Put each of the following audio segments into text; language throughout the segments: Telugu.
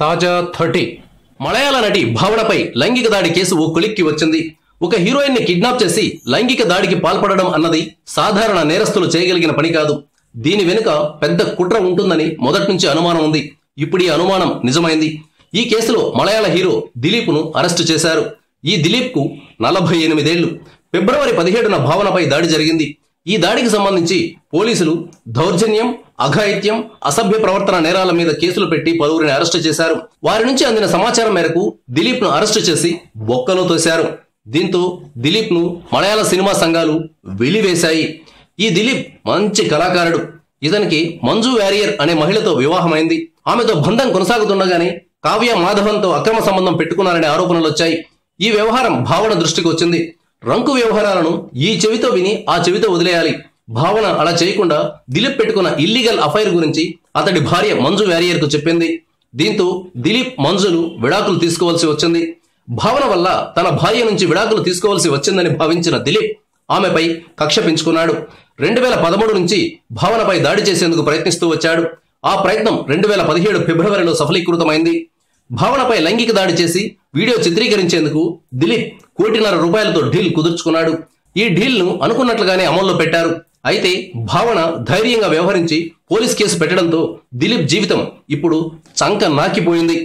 తాజా 30 మలయాళ నటి భావనపై లైంగిక దాడి కేసు ఓ కొలిక్కి వచ్చింది. ఒక హీరోయిన్ ని కిడ్నాప్ చేసి లైంగిక దాడికి పాల్పడడం అన్నది సాధారణ నేరస్తులు చేయగలిగిన పని కాదు. దీని వెనుక పెద్ద కుట్ర ఉంటుందని మొదటి నుంచి అనుమానం ఉంది. ఇప్పుడు ఈ అనుమానం నిజమైంది. ఈ కేసులో మలయాళ హీరో దిలీప్ ను అరెస్టు చేశారు. ఈ దిలీప్ కు 48 ఏళ్లు. ఫిబ్రవరి 17న భావనపై దాడి జరిగింది. ఈ దాడికి సంబంధించి పోలీసులు దౌర్జన్యం, అఘాయిత్యం, అసభ్య ప్రవర్తన నేరాల మీద కేసులు పెట్టి పలువురిని అరెస్టు చేశారు. వారి నుంచి అందిన సమాచారం మేరకు దిలీప్ ను అరెస్టు చేసి బొక్కలో తోశారు. దీంతో దిలీప్ ను మలయాళ సినిమా సంఘాలు వెలివేశాయి. ఈ దిలీప్ మంచి కళాకారుడు. ఇతనికి మంజు వారియర్ అనే మహిళతో వివాహమైంది. ఆమెతో బంధం కొనసాగుతుండగానే కావ్య మాధవన్తో అక్రమ సంబంధం పెట్టుకున్నారనే ఆరోపణలు వచ్చాయి. ఈ వ్యవహారం భావన దృష్టికి వచ్చింది. రంకు వ్యవహారాలను ఈ చెవితో విని ఆ చెవితో వదిలేయాలి. భావన అలా చేయకుండా దిలీప్ పెట్టుకున్న ఇల్లీగల్ అఫైర్ గురించి అతడి భార్య మంజు వారియర్ కు చెప్పింది. దీంతో దిలీప్, మంజులు విడాకులు తీసుకోవాల్సి వచ్చింది. భావన వల్ల తన భార్య నుంచి విడాకులు తీసుకోవాల్సి వచ్చిందని భావించిన దిలీప్ ఆమెపై కక్ష పెంచుకున్నాడు. 2013 నుంచి భావనపై దాడి చేసేందుకు ప్రయత్నిస్తూ వచ్చాడు. ఆ ప్రయత్నం 2017 ఫిబ్రవరిలో సఫలీకృతమైంది. భావనపై లైంగిక దాడి చేసి వీడియో చిత్రీకరించేందుకు దిలీప్ ₹1,50,00,000తో డీల్ కుదుర్చుకున్నాడు. ఈ డీల్ ను అనుకున్నట్లుగానే అమల్లో పెట్టారు. అయితే భావన ధైర్యంగా వ్యవహరించి పోలీస్ కేసు పెట్టడంతో దిలీప్ జీవితం ఇప్పుడు చంక నాకిపోయింది.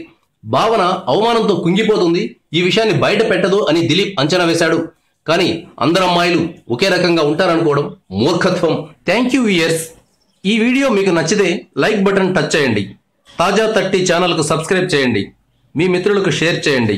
భావన అవమానంతో కుంగిపోతుంది. ఈ విషయాన్ని బయట పెట్టదు అని దిలీప్ అంచనా వేశాడు. కానీ అందరు అమ్మాయిలు ఒకే రకంగా ఉంటారనుకోవడం మూర్ఖత్వం. Thank you viewers. ఈ వీడియో మీకు నచ్చితే లైక్ బటన్ టచ్ చేయండి. తాజా 30 ఛానల్కు సబ్స్క్రైబ్ చేయండి. మీ మిత్రులకు షేర్ చేయండి.